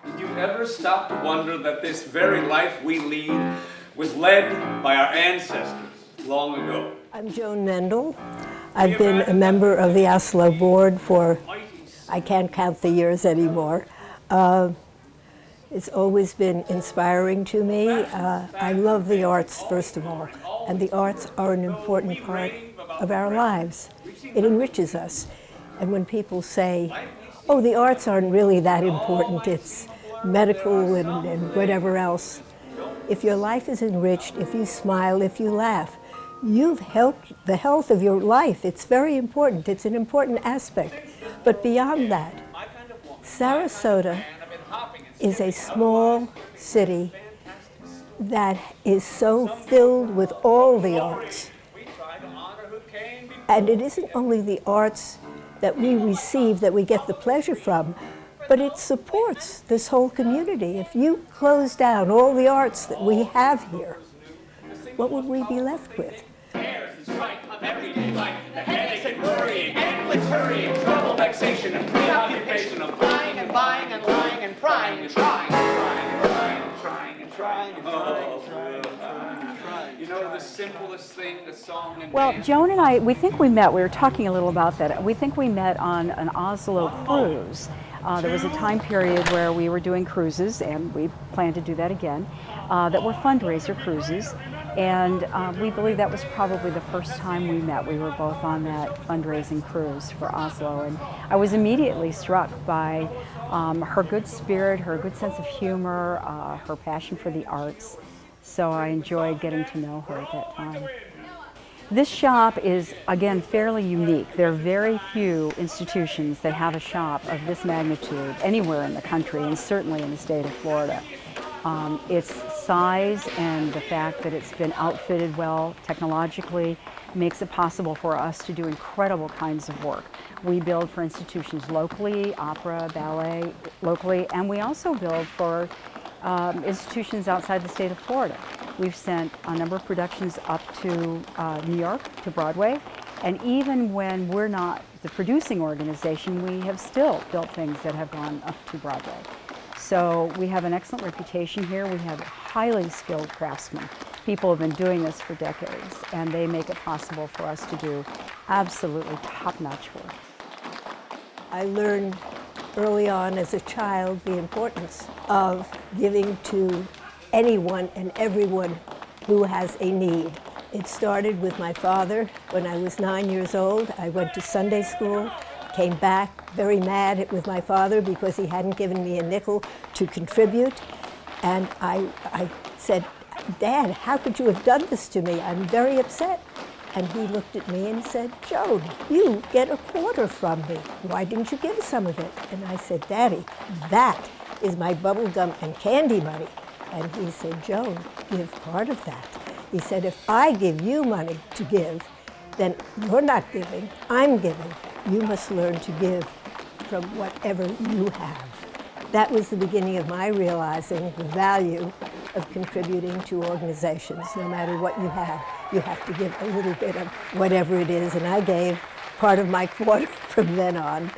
Did you ever stop to wonder that this very life we lead was led by our ancestors long ago? I'm Joan Mendel. I've been a member of the Asolo board for, I can't count the years anymore. It's always been inspiring to me. I love the arts, first of all, and the arts are an important part of our lives. It enriches us. And when people say, oh, the arts aren't really that important, it's medical and whatever else. If your life is enriched, if you smile, if you laugh, you've helped the health of your life. It's very important. It's an important aspect. But beyond that, Sarasota is a small city that is so filled with all the arts. And it isn't only the arts that we receive, that we get the pleasure from, but it supports this whole community. If you close down all the arts that we have here, what would we be left with? Trouble, vexation, and preoccupation of buying and buying and lying and prying and trying and trying and trying and trying. You know, the simplest thing, the song and Well, dance. Joan and I, we think we met, we were talking a little about that. We think we met on an Asolo cruise. There was a time period where we were doing cruises, and we plan to do that again, that were fundraiser cruises. And we believe that was probably the first time we met. We were both on that fundraising cruise for Asolo. And I was immediately struck by her good spirit, her good sense of humor, her passion for the arts. So I enjoyed getting to know her at that time. This shop is, again, fairly unique. There are very few institutions that have a shop of this magnitude anywhere in the country, and certainly in the state of Florida. Its size and the fact that it's been outfitted well technologically makes it possible for us to do incredible kinds of work. We build for institutions locally, opera, ballet locally, and we also build for institutions outside the state of Florida. We've sent a number of productions up to New York, to Broadway, and even when we're not the producing organization, we have still built things that have gone up to Broadway. So we have an excellent reputation here. We have highly skilled craftsmen. People have been doing this for decades, and they make it possible for us to do absolutely top-notch work. I learned early on as a child the importance of giving to anyone and everyone who has a need. It started with my father. When I was 9 years old, I went to Sunday school, came back very mad with my father because he hadn't given me a nickel to contribute. And I said, Dad, how could you have done this to me? I'm very upset. And he looked at me and said, Joan, you get a quarter from me. Why didn't you give some of it? And I said, Daddy, that is my bubble gum and candy money. And he said, Joan, give part of that. He said, if I give you money to give, then you're not giving, I'm giving. You must learn to give from whatever you have. That was the beginning of my realizing the value of contributing to organizations. No matter what you have to give a little bit of whatever it is. And I gave part of my quarter from then on.